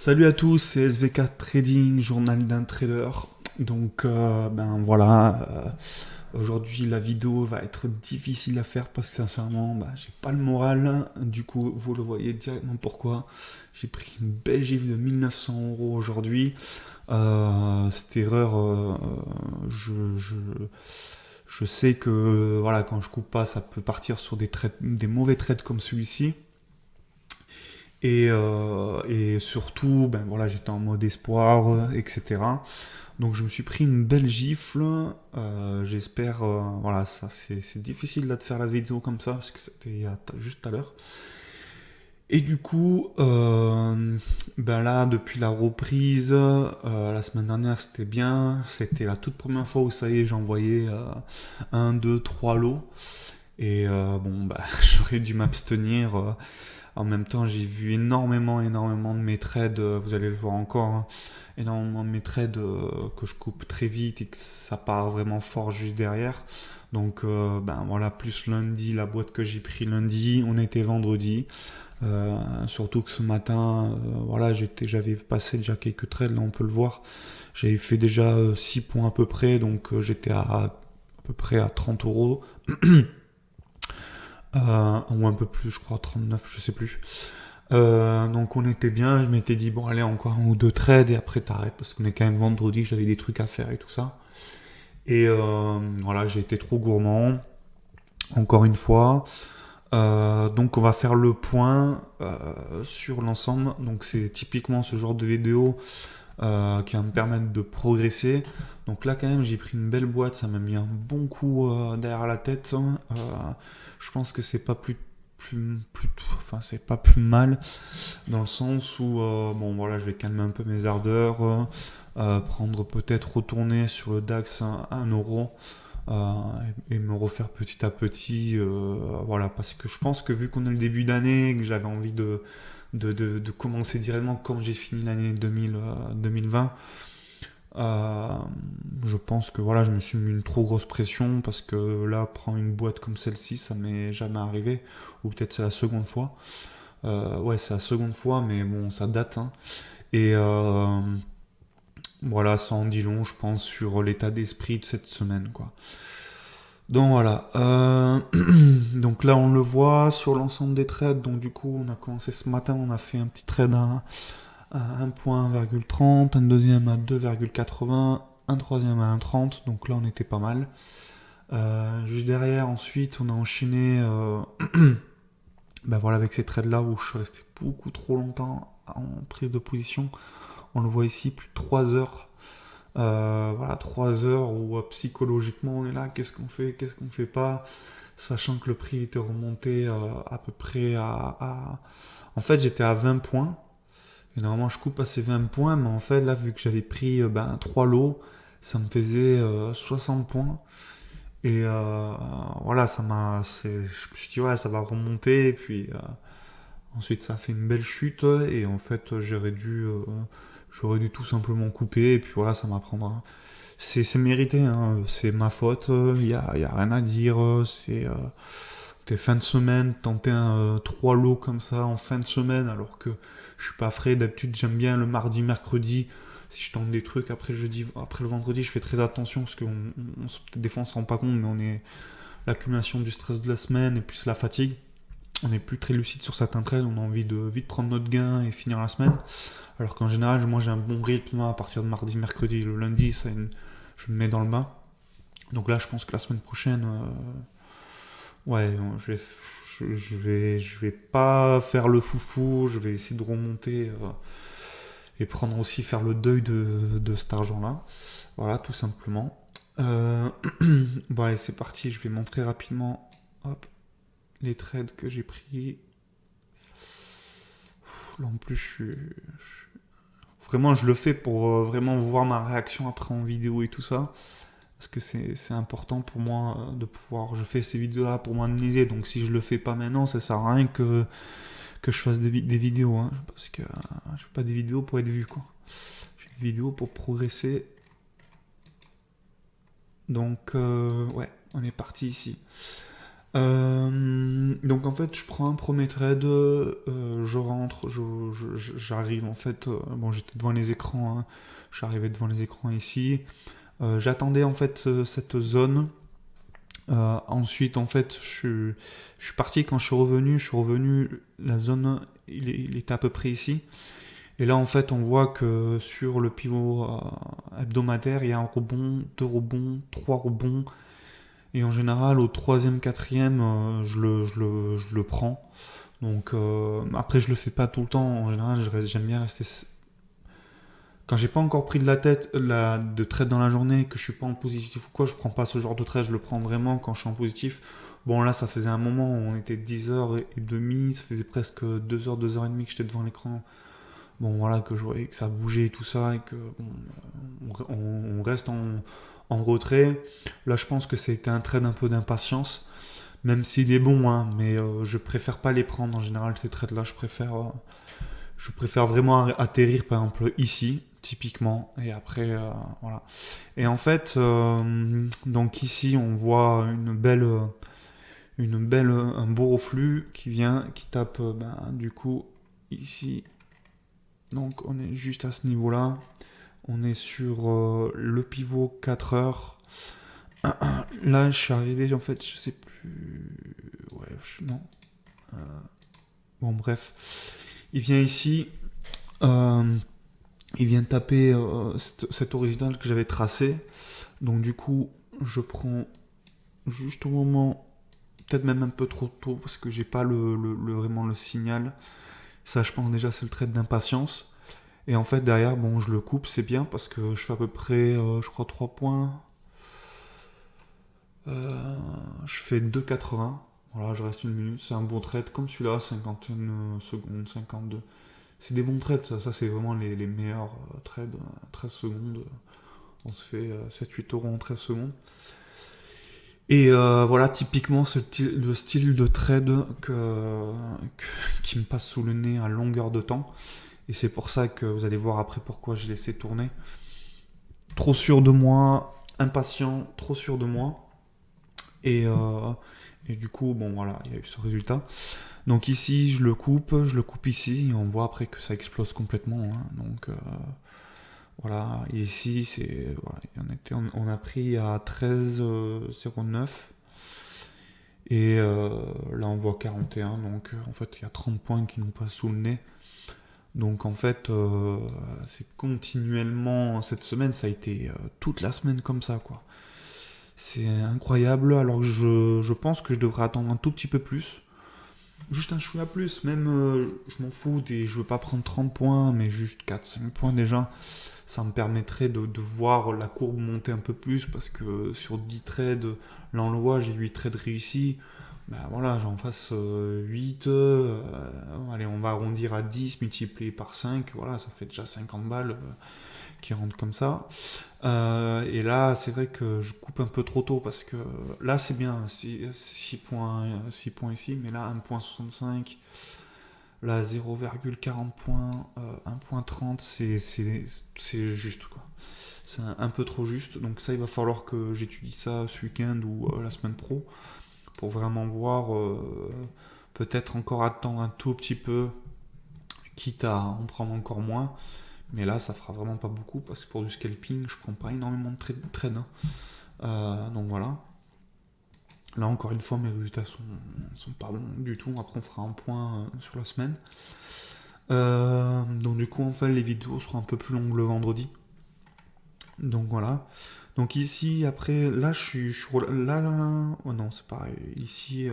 Salut à tous, c'est SVK Trading, journal d'un trader. Donc aujourd'hui la vidéo va être difficile à faire parce que sincèrement j'ai pas le moral. Du coup vous le voyez directement pourquoi. J'ai pris une belle gifle de 1900 € aujourd'hui. Cette erreur, je sais que voilà, quand je coupe pas ça peut partir sur des mauvais trades comme celui-ci. Et surtout, j'étais en mode espoir, etc. Donc je me suis pris une belle gifle. J'espère, voilà, ça c'est difficile là de faire la vidéo comme ça parce que c'était juste tout à l'heure. Et du coup, là, depuis la reprise, la semaine dernière, c'était bien. C'était la toute première fois où ça y est, j'envoyais 1, 2, 3 lots. Et j'aurais dû m'abstenir. En même temps, j'ai vu énormément de mes trades, vous allez le voir encore, hein, énormément de mes trades que je coupe très vite et que ça part vraiment fort juste derrière. Donc plus lundi, la boîte que j'ai pris lundi, on était vendredi. Surtout que ce matin, j'avais passé déjà quelques trades, là on peut le voir. J'avais fait déjà 6 points à peu près, donc j'étais à peu près à 30 €. Ou un peu plus, je crois 39, je sais plus. Donc on était bien, je m'étais dit bon allez encore un ou deux trades et après t'arrêtes parce qu'on est quand même vendredi, j'avais des trucs à faire et tout ça. Et voilà, j'ai été trop gourmand, encore une fois. Donc on va faire le point sur l'ensemble. Donc c'est typiquement ce genre de vidéo qui va me permettre de progresser. Donc là quand même j'ai pris une belle boîte, ça m'a mis un bon coup derrière la tête. Je pense que c'est pas c'est pas plus mal dans le sens où je vais calmer un peu mes ardeurs, prendre peut-être retourner sur le DAX 1 € et me refaire petit à petit, voilà, parce que je pense que vu qu'on est le début d'année, que j'avais envie de commencer directement comme j'ai fini l'année 2020. Je pense que voilà, je me suis mis une trop grosse pression parce que là, prendre une boîte comme celle-ci, ça m'est jamais arrivé, ou peut-être c'est la seconde fois. Ouais, c'est la seconde fois, mais bon, ça date, hein. Et voilà, ça en dit long, je pense, sur l'état d'esprit de cette semaine, quoi. Donc voilà. Donc là, on le voit sur l'ensemble des trades. Donc du coup, on a commencé ce matin, on a fait un petit trade à 1,30, un deuxième à 2,80, un troisième à 1,30. Donc là, on était pas mal. Juste derrière, ensuite, on a enchaîné avec ces trades là où je suis resté beaucoup trop longtemps en prise de position. On le voit ici, plus de 3 heures. 3 heures où psychologiquement on est là, qu'est-ce qu'on fait pas, sachant que le prix était remonté à peu près En fait, j'étais à 20 points. Et normalement, je coupe à ces 20 points, mais en fait, là, vu que j'avais pris 3 lots, ça me faisait 60 points. Et voilà, je me suis dit, ouais, ça va remonter. Et puis ensuite, ça a fait une belle chute. Et en fait, j'aurais dû tout simplement couper. Et puis voilà, ça m'apprendra. C'est mérité, hein, c'est ma faute. Y a rien à dire. T'es fin de semaine, tenter 3 lots comme ça en fin de semaine, alors que je suis pas frais. D'habitude, j'aime bien le mardi, mercredi. Si je tente des trucs après après le vendredi, je fais très attention parce que des fois on se rend pas compte, mais on est l'accumulation du stress de la semaine et plus la fatigue. On est plus très lucide sur certains trades, on a envie de vite prendre notre gain et finir la semaine. Alors qu'en général, moi j'ai un bon rythme à partir de mardi, mercredi, le lundi, je me mets dans le bain. Donc là, je pense que la semaine prochaine, ouais, je vais pas faire le foufou, je vais essayer de remonter et prendre aussi, faire le deuil de cet argent-là. Voilà, tout simplement. Bon, allez, c'est parti, je vais montrer rapidement hop, les trades que j'ai pris. Là, en plus, vraiment, je le fais pour vraiment voir ma réaction après en vidéo et tout ça. Parce que c'est important pour moi de pouvoir. Je fais ces vidéos-là pour m'analyser, donc si je le fais pas maintenant, ça sert à rien que je fasse des vidéos, hein, parce que je fais pas des vidéos pour être vu, quoi. Je fais des vidéos pour progresser. Donc, ouais, on est parti ici. Donc en fait, je prends un premier trade, je rentre, j'arrive en fait, bon j'étais devant les écrans, hein, j'arrivais devant les écrans ici, j'attendais en fait cette zone. Ensuite en fait, je suis parti quand je suis revenu, la zone il était à peu près ici. Et là en fait, on voit que sur le pivot hebdomadaire, il y a un rebond, deux rebonds, trois rebonds. Et en général, au troisième, quatrième, je le prends. Donc après, je le fais pas tout le temps. En général, j'aime bien rester. Quand j'ai pas encore pris de la tête de trade dans la journée, que je suis pas en positif ou quoi, je prends pas ce genre de trade. Je le prends vraiment quand je suis en positif. Bon, là, ça faisait un moment où on était 10h30. Ça faisait presque 2h, 2h30 que j'étais devant l'écran. Bon, voilà, que je voyais que ça bougeait et tout ça. Et que bon, on reste en retrait. Là, je pense que c'était un trade un peu d'impatience. Même s'il est bon, hein, mais je préfère pas les prendre en général ces trades-là. Je préfère vraiment atterrir par exemple ici, typiquement, et après voilà. Et en fait, donc ici on voit un beau reflux qui vient, qui tape ben, du coup ici. Donc on est juste à ce niveau-là. On est sur le pivot 4 heures. Là, je suis arrivé en fait, je sais plus. Ouais, non. Euh, Bon, bref. Il vient ici, euh, il vient taper cette horizontale que j'avais tracée. Donc, du coup, je prends juste au moment, peut-être même un peu trop tôt, parce que j'ai pas vraiment le signal. Ça, je pense déjà, c'est le trait d'impatience. Et en fait, derrière, bon, je le coupe, c'est bien, parce que je fais à peu près, je crois, 3 points. Je fais 2,80. Voilà, je reste une minute. C'est un bon trade comme celui-là, 51 secondes, 52. C'est des bons trades, ça c'est vraiment les meilleurs trades. 13 secondes, on se fait 7-8 euros en 13 secondes. Et voilà, typiquement le style de trade qui me passe sous le nez à longueur de temps. Et c'est pour ça que vous allez voir après pourquoi j'ai laissé tourner. Trop sûr de moi, impatient, trop sûr de moi. Et, euh, et du coup, bon voilà, il y a eu ce résultat. Donc ici, je le coupe ici, et on voit après que ça explose complètement. Hein. Donc voilà, ici, on a pris à 13,09. Et là, on voit 41. Donc en fait, il y a 30 points qui nous passent sous le nez. Donc en fait, c'est continuellement, cette semaine, ça a été toute la semaine comme ça, quoi. C'est incroyable, alors que je pense que je devrais attendre un tout petit peu plus. Juste un chouïa plus, même je m'en fous, je veux pas prendre 30 points, mais juste 4-5 points déjà. Ça me permettrait de voir la courbe monter un peu plus, parce que sur 10 trades, là on le voit, j'ai 8 trades réussis. Ben voilà, j'en fasse 8, allez on va arrondir à 10 multiplié par 5, voilà, ça fait déjà 50 balles qui rentrent comme ça. Et là, c'est vrai que je coupe un peu trop tôt parce que là, c'est bien, 6 points, 6 points ici, mais là, 1,65, là, 0,40 points, 1,30, c'est juste, quoi. C'est un peu trop juste, donc ça, il va falloir que j'étudie ça ce week-end ou la semaine pro pour vraiment voir, peut-être encore attendre un tout petit peu, quitte à en prendre encore moins. Mais là, ça fera vraiment pas beaucoup parce que pour du scalping, je prends pas énormément de trades. Hein. Donc voilà. Là, encore une fois, mes résultats sont pas bons du tout. Après, on fera un point sur la semaine. Donc du coup, en fait, les vidéos seront un peu plus longues le vendredi. Donc voilà. Donc ici, après, là, là, oh non, c'est pareil. Ici,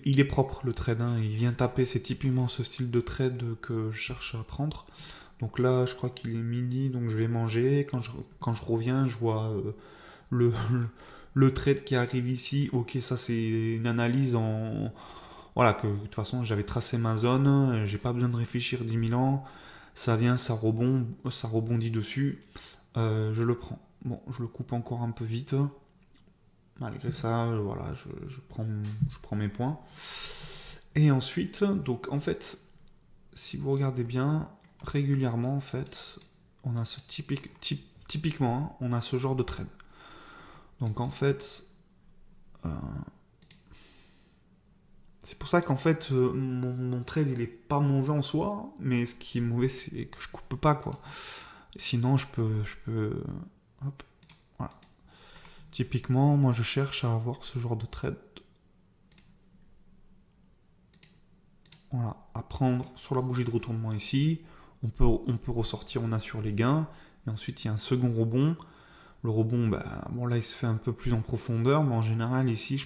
il est propre le trade. Hein. Il vient taper. C'est typiquement ce style de trade que je cherche à prendre. Donc là, je crois qu'il est midi, donc je vais manger. Quand je reviens, je vois le, le trade qui arrive ici. Ok, ça c'est une analyse en... Voilà, que de toute façon j'avais tracé ma zone, j'ai pas besoin de réfléchir 10 000 ans. Ça vient, ça rebondit dessus. Je le prends. Bon, je le coupe encore un peu vite. Malgré ça, voilà, je prends mes points. Et ensuite, donc en fait, si vous regardez bien, régulièrement en fait, on a typiquement, hein, on a ce genre de trade. Donc en fait, C'est pour ça qu'en fait, mon trade, il est pas mauvais en soi, mais ce qui est mauvais, c'est que je coupe pas, quoi. Sinon, je peux. Hop, voilà. Typiquement, moi, je cherche à avoir ce genre de trade. Voilà, à prendre sur la bougie de retournement ici. On peut ressortir, on assure les gains. Et ensuite, il y a un second rebond. Le rebond, bon là, il se fait un peu plus en profondeur, mais en général, ici,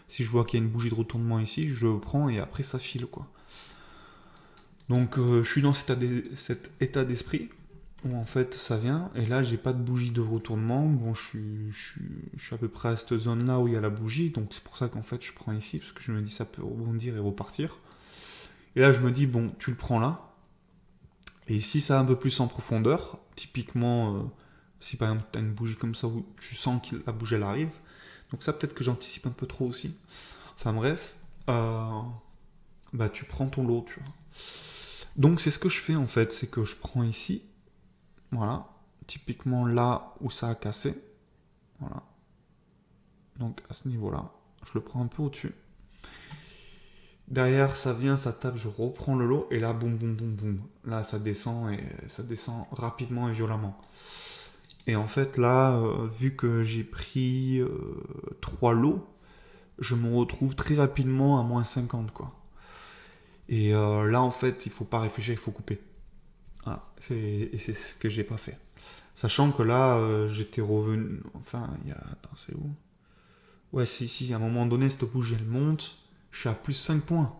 si je vois qu'il y a une bougie de retournement ici, je le prends et après, ça file, quoi. Donc, je suis dans cet état d'esprit où en fait, ça vient. Et là, j'ai pas de bougie de retournement. Bon, je suis à peu près à cette zone-là où il y a la bougie. Donc, c'est pour ça qu'en fait, je prends ici, parce que je me dis, ça peut rebondir et repartir. Et là, je me dis, bon, tu le prends là. Et si ça a un peu plus en profondeur, typiquement, si par exemple tu as une bougie comme ça où tu sens que la bougie elle arrive, donc ça peut-être que j'anticipe un peu trop aussi. Enfin bref, tu prends ton lot, tu vois. Donc c'est ce que je fais en fait, c'est que je prends ici, voilà, typiquement là où ça a cassé, voilà. Donc à ce niveau-là, je le prends un peu au-dessus. Derrière, ça vient, ça tape, je reprends le lot, et là, boum, boum, boum, boum. Là, ça descend, et ça descend rapidement et violemment. Et en fait, là, vu que j'ai pris 3 lots, je me retrouve très rapidement à moins 50, quoi. Et là, en fait, il faut pas réfléchir, il faut couper. Voilà. Et c'est ce que j'ai pas fait. Sachant que là, j'étais revenu... Enfin, il y a... Attends, c'est où? Ouais, si, à un moment donné, cette bougie, elle monte. Je suis à plus 5 points.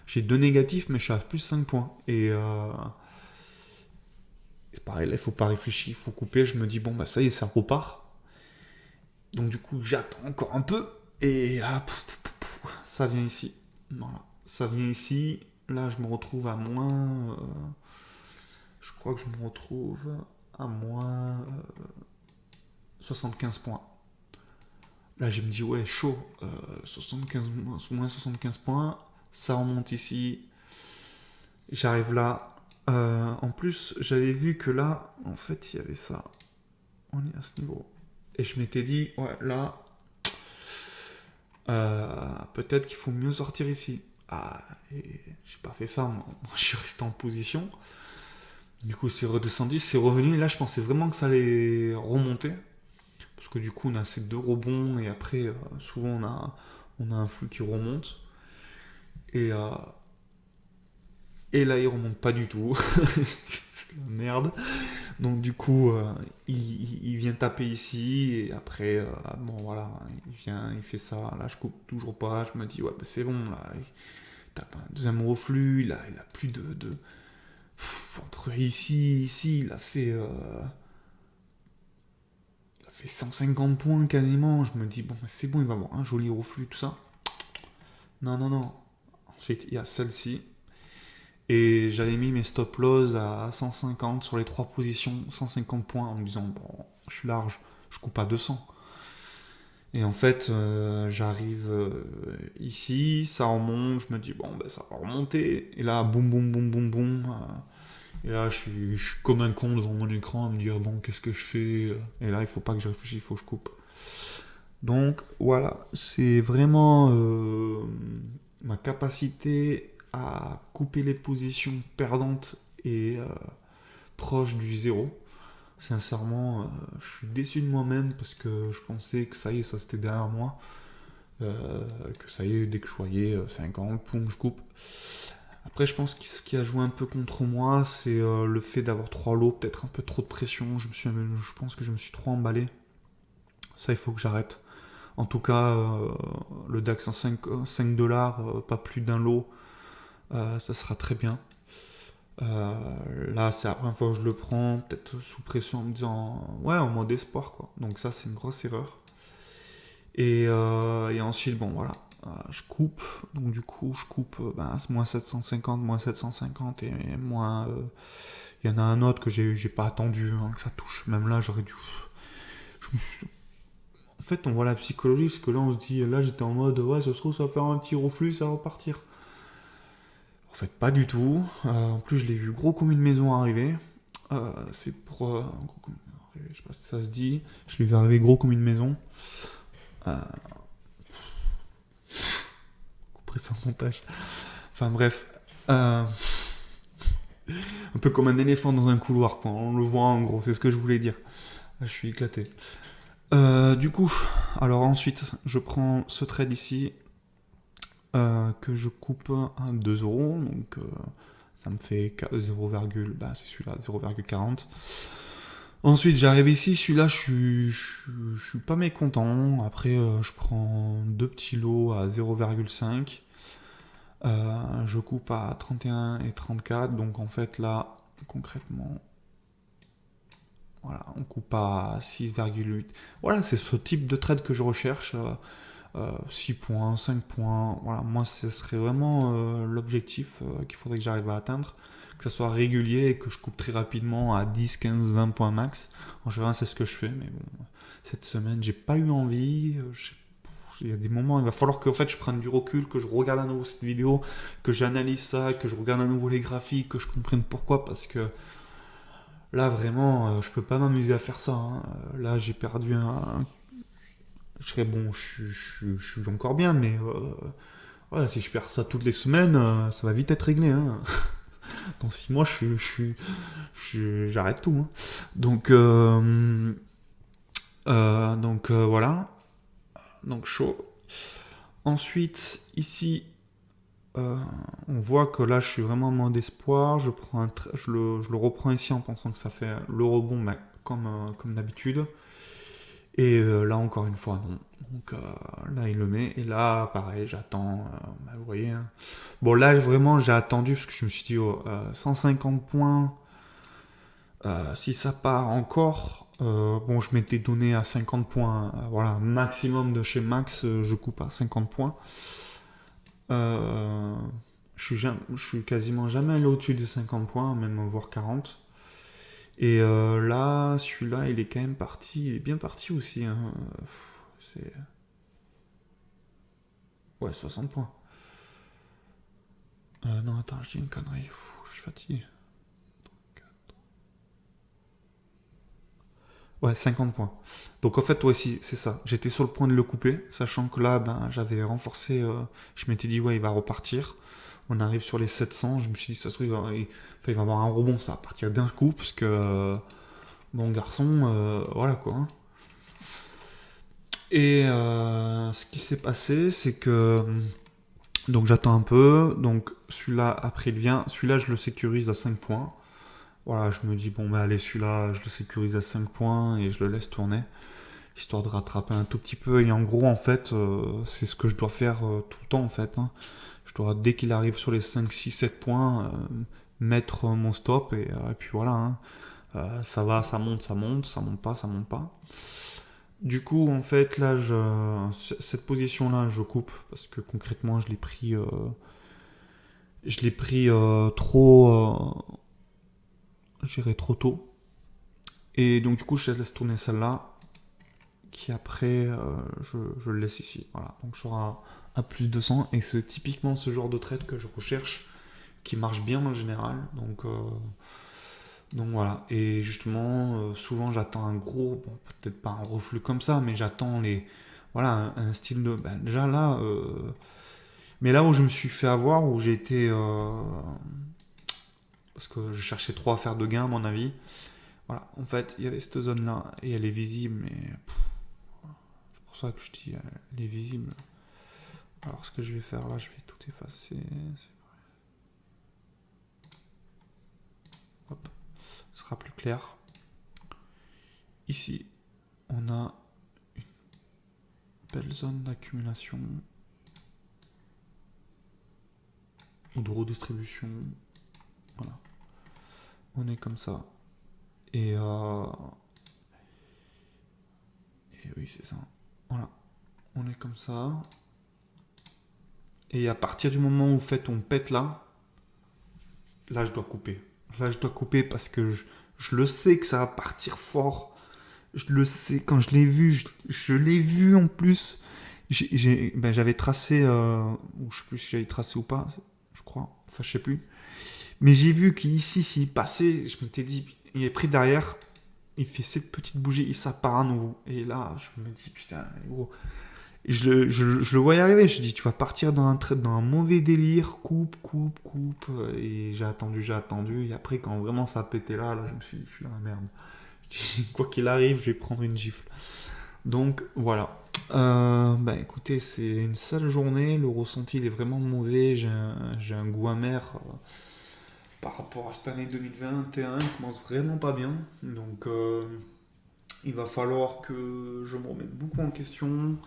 J'ai 2 négatifs, mais je suis à plus 5 points. Et c'est pareil, là, il faut pas réfléchir, il faut couper. Je me dis, bon, ça y est, ça repart. Donc, du coup, j'attends encore un peu. Et là, ça vient ici. Voilà. Ça vient ici. Là, je me retrouve à moins. Je crois que je me retrouve à moins 75 points. Là, je me dis, ouais, chaud. 75, moins 75 points. Ça remonte ici. J'arrive là. En plus, j'avais vu que là, en fait, il y avait ça. On est à ce niveau. Et je m'étais dit, ouais, là, peut-être qu'il faut mieux sortir ici. Ah, et j'ai pas fait ça, moi. Je suis resté en position. Du coup, c'est redescendu, c'est revenu. Et là, je pensais vraiment que ça allait remonter. Parce que du coup, on a ces 2 rebonds. Et après, souvent, on a un flux qui remonte. Et, euh, et là, il remonte pas du tout. C'est la merde. Donc du coup, il vient taper ici, et après, bon voilà, il vient, il fait ça, là je coupe toujours pas, je me dis, ouais, c'est bon, là, il tape un deuxième reflux, là, il a plus de... entre ici, il a fait 150 points quasiment, je me dis, bon, c'est bon, il va avoir un joli reflux, tout ça. Non, non, non. Ensuite, il y a celle-ci. Et j'avais mis mes stop loss à 150 sur les 3 positions, 150 points, en me disant, bon, je suis large, je coupe à 200. Et en fait, j'arrive ici, ça remonte, je me dis, bon, ça va remonter. Et là, boum, boum, boum, boum, boum. Et là, je suis comme un con devant mon écran à me dire, bon, qu'est-ce que je fais? Et là, il faut pas que je réfléchisse, il faut que je coupe. Donc, voilà, c'est vraiment ma capacité à couper les positions perdantes et proches du zéro. Sincèrement, je suis déçu de moi-même parce que je pensais que ça y est, ça c'était derrière moi. Que ça y est, dès que je voyais 50, poum, je coupe. Après, je pense que ce qui a joué un peu contre moi, c'est le fait d'avoir 3 lots, peut-être un peu trop de pression. Je pense que je me suis trop emballé. Ça, il faut que j'arrête. En tout cas, le DAX en 5 $, pas plus d'un lot, ça sera très bien. Là, c'est la première fois que je le prends, peut-être sous pression en me disant, ouais, en mode espoir, quoi. Donc ça, c'est une grosse erreur. Et ensuite, bon, voilà, je coupe. Donc du coup, je coupe moins 750, moins 750, et moins... Il y en a un autre que j'ai pas attendu, hein, que ça touche. Même là, j'aurais dû... En fait, on voit la psychologie, parce que là, on se dit, là, j'étais en mode, ouais, ça se trouve, ça va faire un petit reflux, ça va repartir. En fait, pas du tout. En plus, je l'ai vu gros comme une maison arriver. C'est pour... je sais pas si ça se dit. Je l'ai vu arriver gros comme une maison. ça au montage. Enfin bref. Un peu comme un éléphant dans un couloir, quoi. On le voit en gros, c'est ce que je voulais dire. Là, je suis éclaté. Du coup, alors ensuite, je prends ce trade ici que je coupe à 2 euros. Donc ça me fait 0, bah, c'est celui-là, 0,40. Ensuite, j'arrive ici, celui-là, je suis pas mécontent. Après, je prends 2 petits lots à 0,5. Je coupe à 31 et 34. Donc en fait, là, concrètement, voilà, on coupe à 6,8. Voilà, c'est ce type de trade que je recherche. 6 points, 5 points. Voilà, moi, ce serait vraiment l'objectif qu'il faudrait que j'arrive à atteindre. Que ça soit régulier et que je coupe très rapidement à 10, 15, 20 points max. En général, c'est ce que je fais. Mais bon, cette semaine, j'ai pas eu envie. Il y a des moments, il va falloir que en fait, je prenne du recul, que je regarde à nouveau cette vidéo, que j'analyse ça, que je regarde à nouveau les graphiques, que je comprenne pourquoi. Parce que là, vraiment, je peux pas m'amuser à faire ça. Hein. Là, j'ai perdu un. Je serais bon, je suis encore bien, mais voilà, si je perds ça toutes les semaines, ça va vite être réglé. Hein. Dans 6 mois, j'arrête tout. Hein. Donc, voilà. Donc chaud. Ensuite, ici, on voit que là, je suis vraiment en mode espoir. Je le reprends ici en pensant que ça fait le rebond, mais comme d'habitude. Et là, encore une fois, non. Donc là, il le met. Et là, pareil, j'attends. Bah, vous voyez. Hein. Bon, là, vraiment, j'ai attendu parce que je me suis dit, 150 points. Si ça part encore. Bon, je m'étais donné à 50 points. Voilà, maximum de chez Max, je coupe à 50 points. Je suis quasiment jamais allé au-dessus de 50 points, même voire 40. Et là, celui-là, il est quand même parti. Il est bien parti aussi. Hein. C'est. Ouais, 60 points. Non, attends, je dis une connerie. Je suis fatigué. Ouais, 50 points. Donc en fait, toi aussi, c'est ça. J'étais sur le point de le couper, sachant que là, ben, j'avais renforcé. Je m'étais dit, ouais, il va repartir. On arrive sur les 700. Je me suis dit, ça se trouve, il va avoir un rebond, ça va partir d'un coup, parce que, bon garçon, voilà quoi. Hein. Et ce qui s'est passé, c'est que. Donc j'attends un peu. Donc celui-là, après, il vient. Celui-là, je le sécurise à 5 points. Voilà, je me dis, bon, bah allez, celui-là, je le sécurise à 5 points et je le laisse tourner, histoire de rattraper un tout petit peu. Et en gros, en fait, c'est ce que je dois faire tout le temps, en fait. Hein. Je dois, dès qu'il arrive sur les 5, 6, 7 points, mettre mon stop, et puis voilà. Hein. Ça va, ça monte, ça monte, ça monte pas, ça monte pas. Du coup, en fait, là, cette position-là, je coupe, parce que concrètement, je l'ai pris trop... j'irai trop tôt. Et donc du coup, je laisse tourner celle-là, qui après, je le laisse ici. Voilà, donc je serai à plus 200, et c'est typiquement ce genre de trade que je recherche, qui marche bien en général. Donc voilà, et justement, souvent j'attends un gros, bon, peut-être pas un reflux comme ça, mais j'attends voilà, un style de... Ben, déjà là, mais là où je me suis fait avoir, où j'ai été... parce que je cherchais trop à faire de gains à mon avis. Voilà, en fait, il y avait cette zone-là, et elle est visible, mais c'est pour ça que je dis, elle est visible. Alors, ce que je vais faire là, je vais tout effacer. Hop, ce sera plus clair. Ici, on a une belle zone d'accumulation ou de redistribution. Voilà, on est comme ça. Et oui, c'est ça. Voilà, on est comme ça. Et à partir du moment où on pète là, je dois couper. Là, je dois couper parce que je le sais que ça va partir fort. Je le sais, quand je l'ai vu, je l'ai vu en plus. J'avais tracé, ou je sais plus si j'avais tracé ou pas, je crois. Enfin, je sais plus. Mais j'ai vu qu'ici, s'il passait, je m'étais dit, il est pris derrière, il fait cette petite bougie et ça part à nouveau. Et là, je me dis, putain, gros. Et je le voyais arriver, je dis, tu vas partir dans un mauvais délire, coupe, et j'ai attendu, et après, quand vraiment ça a pété là, je suis dans la merde. Quoi qu'il arrive, je vais prendre une gifle. Donc, voilà. Bah écoutez, c'est une sale journée, le ressenti il est vraiment mauvais, j'ai un goût amer par rapport à cette année 2021 qui commence vraiment pas bien. Donc, il va falloir que je me remette beaucoup en question.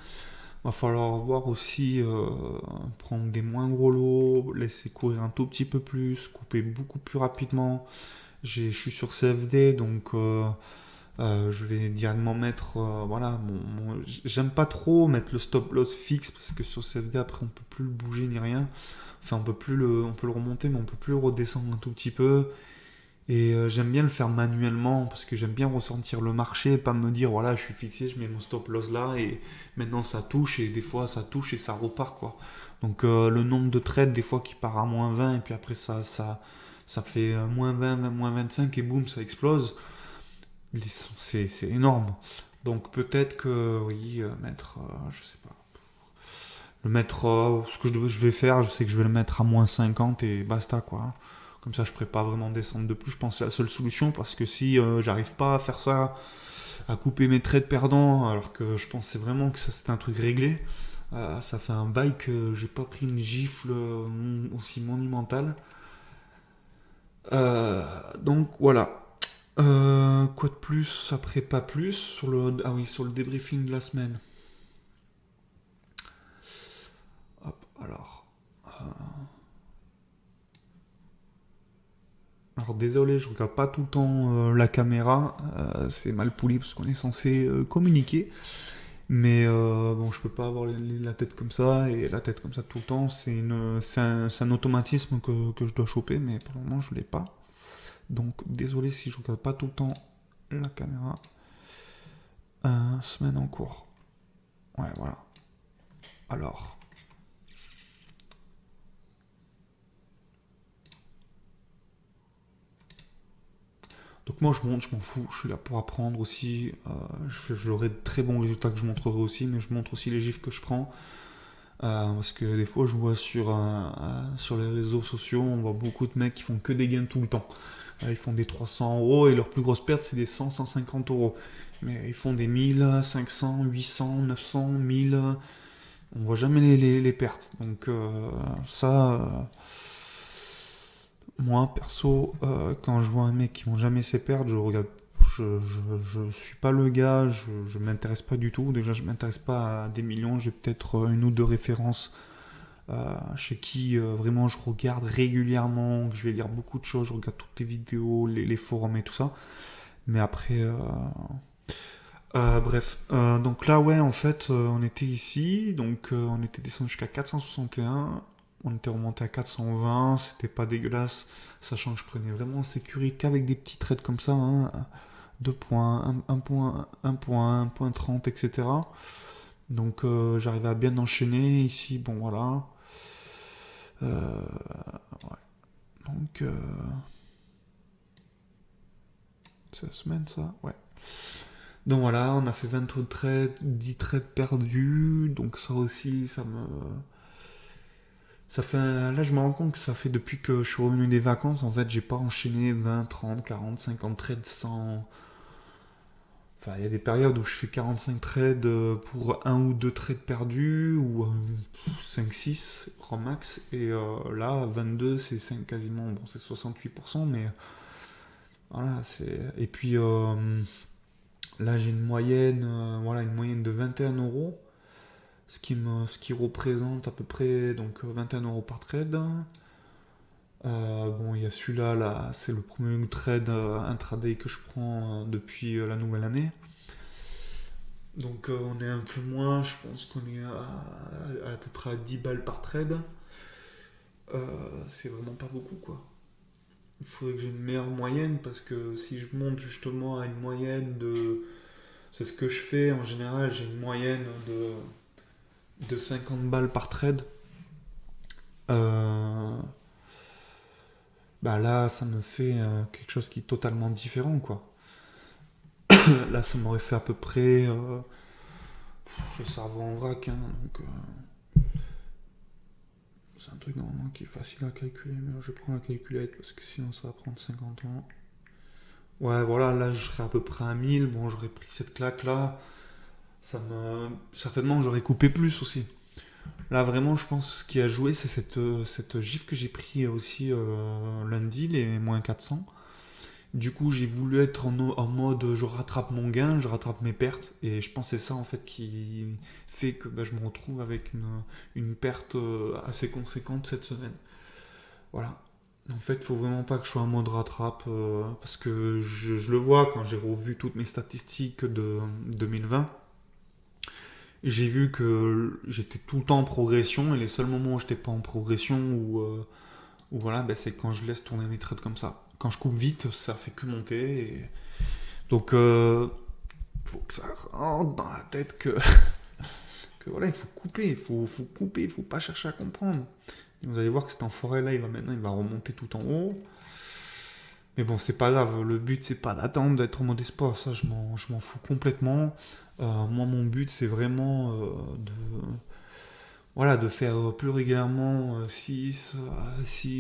Va falloir voir aussi prendre des moins gros lots, laisser courir un tout petit peu plus, couper beaucoup plus rapidement. Je suis sur CFD, donc je vais directement mettre. Voilà, j'aime pas trop mettre le stop loss fixe parce que sur CFD après on peut plus le bouger ni rien. Enfin, on peut le remonter, mais on peut plus le redescendre un tout petit peu. Et j'aime bien le faire manuellement parce que j'aime bien ressentir le marché, pas me dire voilà, je suis fixé, je mets mon stop loss là et maintenant ça touche et des fois ça touche et ça repart quoi. Donc le nombre de trades des fois qui part à -20 et puis après ça fait -20, -25 et boum, ça explose. C'est énorme. Donc peut-être que oui, mettre, je sais pas, le mettre, ce que je vais faire, je sais que je vais le mettre à -50 et basta quoi. Comme ça, je ne pourrais pas vraiment descendre de plus. Je pense que c'est la seule solution parce que si j'arrive pas à faire ça, à couper mes trades perdants, alors que je pensais vraiment que ça c'était un truc réglé, ça fait un bail que j'ai pas pris une gifle aussi monumentale. Donc voilà. Quoi de plus après pas plus sur le ah oui sur le débriefing de la semaine. Hop alors. Alors désolé, je regarde pas tout le temps la caméra, c'est mal poli parce qu'on est censé communiquer. Mais bon, je peux pas avoir la tête comme ça et la tête comme ça tout le temps. C'est un automatisme que je dois choper, mais pour le moment je l'ai pas. Donc désolé si je regarde pas tout le temps la caméra. Semaine en cours. Ouais, voilà. Alors. Donc moi je monte, je m'en fous, je suis là pour apprendre aussi. J'aurai de très bons résultats que je montrerai aussi, mais je montre aussi les gifs que je prends. Parce que des fois je vois sur les réseaux sociaux, on voit beaucoup de mecs qui font que des gains tout le temps. Ils font des 300 € et leur plus grosse perte c'est des 100-150 €. Mais ils font des 1000, 500, 800, 900, 1000. On voit jamais les pertes. Donc ça, moi perso, quand je vois un mec qui vont jamais ses pertes, je regarde. Je suis pas le gars, je m'intéresse pas du tout. Déjà, je m'intéresse pas à des millions. J'ai peut-être une ou deux références chez qui vraiment je regarde régulièrement, que je vais lire beaucoup de choses, je regarde toutes les vidéos, les forums et tout ça. Mais après, bref. Donc là, ouais, en fait, on était ici, donc on était descendu jusqu'à 461. On était remonté à 420, c'était pas dégueulasse, sachant que je prenais vraiment en sécurité qu'avec des petits trades comme ça, hein, 2 points, 1 point, 1 point, 1 point 30, etc. Donc j'arrivais à bien enchaîner ici, bon voilà. Ouais. Donc c'est la semaine ça. Ouais. Donc voilà, on a fait 20 trades, 10 trades perdus, donc ça aussi, ça fait là je me rends compte que ça fait depuis que je suis revenu des vacances, en fait j'ai pas enchaîné 20, 30, 40, 50 trades sans. Enfin, il y a des périodes où je fais 45 trades pour un ou deux trades perdus, ou 5-6 grand max, et là, 22, c'est quasiment, bon, c'est 68%, mais voilà, c'est. Et puis là, j'ai une moyenne de 21 €, ce qui représente à peu près donc 21 € par trade. Bon, il y a celui-là, là, c'est le premier trade intraday que je prends depuis la nouvelle année. Donc on est un peu moins, je pense qu'on est à peu près à 10 balles par trade. C'est vraiment pas beaucoup quoi. Il faudrait que j'ai une meilleure moyenne parce que si je monte justement à une moyenne de. C'est ce que je fais en général, j'ai une moyenne de 50 balles par trade. Euh, Bah là, ça me fait quelque chose qui est totalement différent quoi. Là, ça m'aurait fait à peu près J'ai le cerveau en vrac, hein, donc c'est un truc normalement qui est facile à calculer, mais là, je prends la calculette parce que sinon ça va prendre 50 ans. Ouais, voilà, là je serais à peu près à 1000. Bon, j'aurais pris cette claque là. Certainement, j'aurais coupé plus aussi. Là, vraiment, je pense que ce qui a joué, c'est cette gifle que j'ai pris aussi lundi, les moins 400. Du coup, j'ai voulu être en mode je rattrape mon gain, je rattrape mes pertes. Et je pense que c'est ça en fait qui fait que bah, je me retrouve avec une perte assez conséquente cette semaine. Voilà. En fait, il faut vraiment pas que je sois en mode rattrape parce que je le vois quand j'ai revu toutes mes statistiques de 2020. J'ai vu que j'étais tout le temps en progression et les seuls moments où j'étais pas en progression ou voilà, ben, c'est quand je laisse tourner mes trades comme ça. Quand je coupe vite, ça fait que monter. Donc, faut que ça rentre dans la tête que voilà, il faut couper, faut couper, il faut pas chercher à comprendre. Et vous allez voir que cet enfoiré-là, maintenant, il va remonter tout en haut. Mais bon, c'est pas grave. Le but, c'est pas d'attendre d'être en mode espoir. Ça, je m'en fous complètement. Moi, mon but, c'est vraiment voilà, de faire plus régulièrement 6,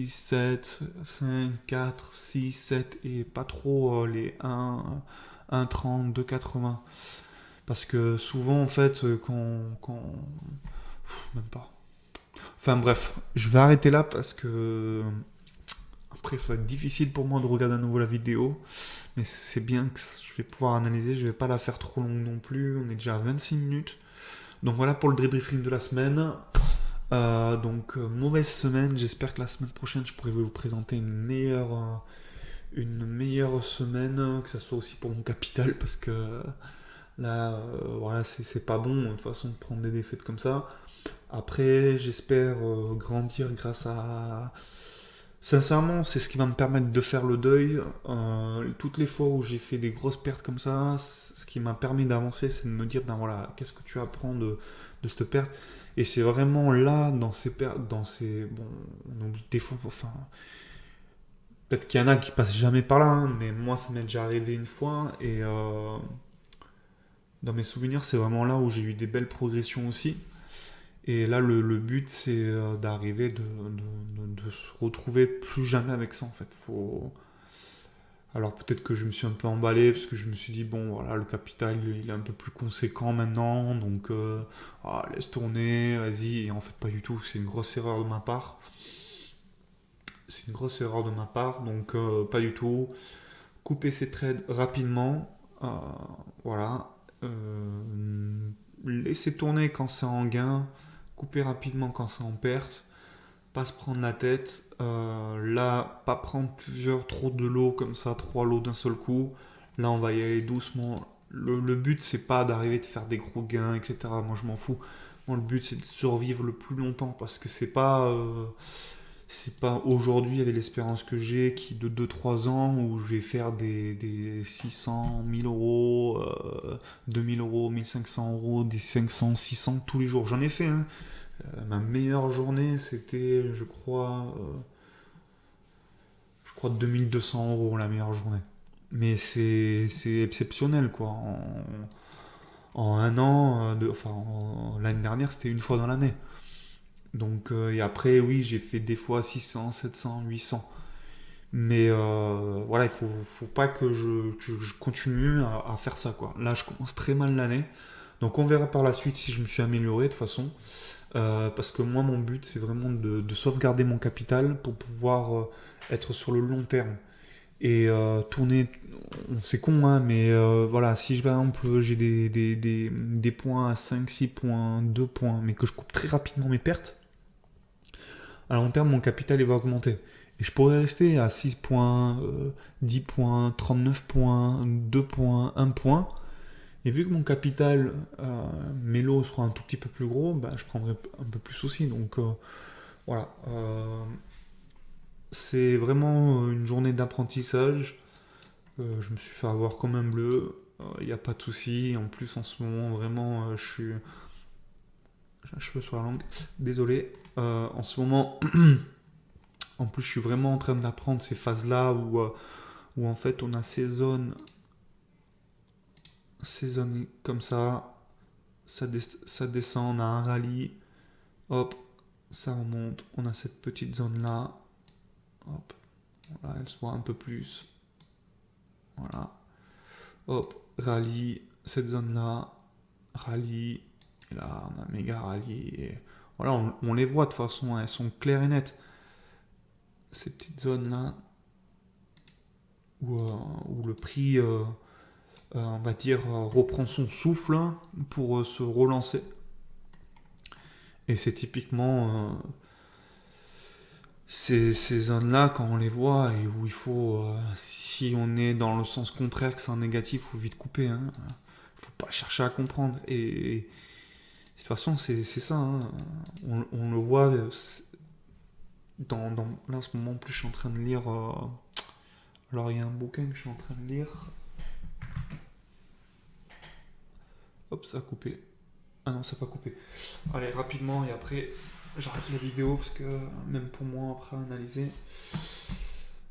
7, 5, 4, 6, 7 et pas trop les 1,30, 2,80. Parce que souvent, en fait, même pas. Enfin bref, je vais arrêter là parce que après, ça va être difficile pour moi de regarder à nouveau la vidéo. Mais c'est bien que je vais pouvoir analyser. Je vais pas la faire trop longue non plus. On est déjà à 26 minutes. Donc voilà pour le débriefing de la semaine. Mauvaise semaine. J'espère que la semaine prochaine, je pourrai vous présenter une meilleure semaine, que ça soit aussi pour mon capital, parce que là, voilà, c'est pas bon de toute façon de prendre des défaites comme ça. Après, j'espère grandir grâce à. Sincèrement, c'est ce qui va me permettre de faire le deuil. Toutes les fois où j'ai fait des grosses pertes comme ça, ce qui m'a permis d'avancer, c'est de me dire, ben voilà, qu'est-ce que tu apprends de cette perte. Et c'est vraiment là, dans ces pertes, bon, on oublie des fois, enfin, peut-être qu'il y en a qui passent jamais par là, hein, mais moi, ça m'est déjà arrivé une fois, et dans mes souvenirs, c'est vraiment là où j'ai eu des belles progressions aussi. Et là, le but, c'est d'arriver de se retrouver plus jamais avec ça, en fait. Alors peut-être que je me suis un peu emballé, parce que je me suis dit, bon, voilà, le capital, il est un peu plus conséquent maintenant, donc laisse tourner, vas-y. Et en fait, pas du tout, c'est une grosse erreur de ma part. C'est une grosse erreur de ma part, donc pas du tout. Couper ses trades rapidement, voilà. Laisser tourner quand c'est en gain, couper rapidement quand c'est en perte, pas se prendre la tête. Là, pas prendre trop de lots comme ça, 3 lots d'un seul coup. Là, on va y aller doucement. Le but, c'est pas d'arriver de faire des gros gains, etc. Moi, je m'en fous. Moi, le but, c'est de survivre le plus longtemps parce que c'est pas aujourd'hui, avec l'espérance que j'ai, qui de 2 3 ans, où je vais faire des 600, 1000 euros, 2000 euros, 1500 euros, des 500, 600 tous les jours. J'en ai fait, hein. Ma meilleure journée, c'était, je crois 2200 euros la meilleure journée. Mais c'est exceptionnel, quoi. En un an, l'année dernière, c'était une fois dans l'année. Donc, et après, oui, j'ai fait des fois 600, 700, 800. Mais voilà, faut pas que je continue à faire ça, quoi. Là, je commence très mal l'année. Donc, on verra par la suite si je me suis amélioré de toute façon. Parce que moi, mon but, c'est vraiment de sauvegarder mon capital pour pouvoir être sur le long terme. Et tourner, c'est con, hein, mais voilà, si par exemple j'ai des points à 5, 6 points, 2 points, mais que je coupe très rapidement mes pertes, à long terme, mon capital il va augmenter. Et je pourrais rester à 6 points, 10 points, 39 points, 2 points, 1 point. Et vu que mon capital, mes lots seront un tout petit peu plus gros, bah, je prendrai un peu plus aussi. Donc voilà. C'est vraiment une journée d'apprentissage. Je me suis fait avoir comme un bleu. Il n'y a pas de souci. En plus, en ce moment, vraiment, je suis. J'ai un cheveu sur la langue. Désolé. En ce moment, en plus, je suis vraiment en train d'apprendre ces phases-là où en fait on a ces zones comme ça. ça descend, on a un rallye, hop, ça remonte, on a cette petite zone là, hop, voilà, elle se voit un peu plus, voilà, hop, rallye, cette zone là, rallye, et là on a un méga rallye, et voilà, on les voit de toute façon, elles sont claires et nettes, ces petites zones là, où le prix, on va dire, reprend son souffle pour se relancer. Et c'est typiquement ces zones-là, quand on les voit, et où il faut, si on est dans le sens contraire, que c'est un négatif, il faut vite couper. Hein. Faut pas chercher à comprendre. Et de toute façon, c'est ça. Hein. On le voit là, en ce moment, en plus, je suis en train de lire. Alors, il y a un bouquin que je suis en train de lire. Hop, ça a coupé. Ah non, ça n'a pas coupé. Allez, rapidement, et après, j'arrête la vidéo parce que même pour moi, après analyser,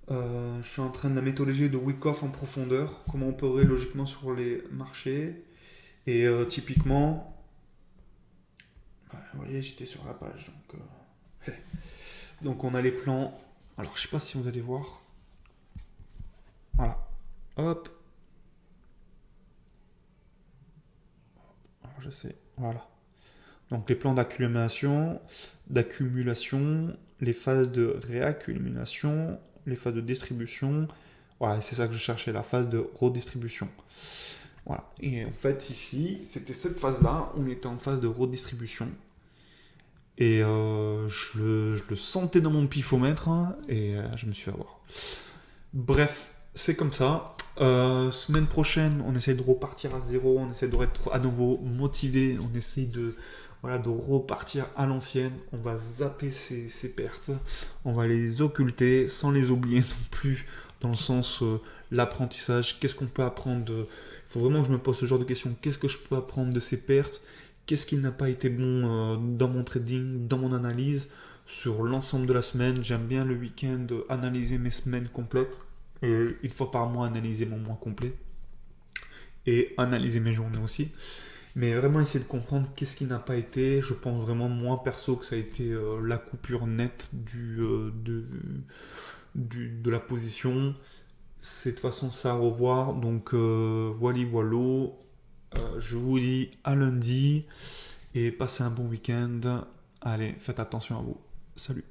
je suis en train de la méthodologie de Wyckoff en profondeur, comment on opérer logiquement sur les marchés. Et typiquement, vous voyez, j'étais sur la page. Donc on a les plans. Alors, je sais pas si vous allez voir. Voilà. Hop. Alors, je sais. Voilà. Donc les plans d'accumulation, les phases de réaccumulation, les phases de distribution. Voilà, c'est ça que je cherchais, la phase de redistribution. Voilà. Et en fait, ici, c'était cette phase-là, on était en phase de redistribution. Et je le sentais dans mon pifomètre, hein, et je me suis fait avoir. Bref, c'est comme ça. Semaine prochaine, on essaie de repartir à zéro, on essaie de être à nouveau motivé, on essaie de, voilà, de repartir à l'ancienne. On va zapper ces pertes, on va les occulter sans les oublier non plus, dans le sens l'apprentissage. Qu'est-ce qu'on peut apprendre de... Il faut vraiment que je me pose ce genre de questions. Qu'est-ce que je peux apprendre de ces pertes? Qu'est-ce qui n'a pas été bon dans mon trading, dans mon analyse sur l'ensemble de la semaine? J'aime bien le week-end analyser mes semaines complètes. Et une fois par mois, analyser mon mois complet. Et analyser mes journées aussi. Mais vraiment essayer de comprendre qu'est-ce qui n'a pas été. Je pense vraiment, moi perso, que ça a été la coupure nette de la position. C'est de toute façon ça à revoir. Donc voilà. Je vous dis à lundi. Et passez un bon week-end. Allez, faites attention à vous. Salut.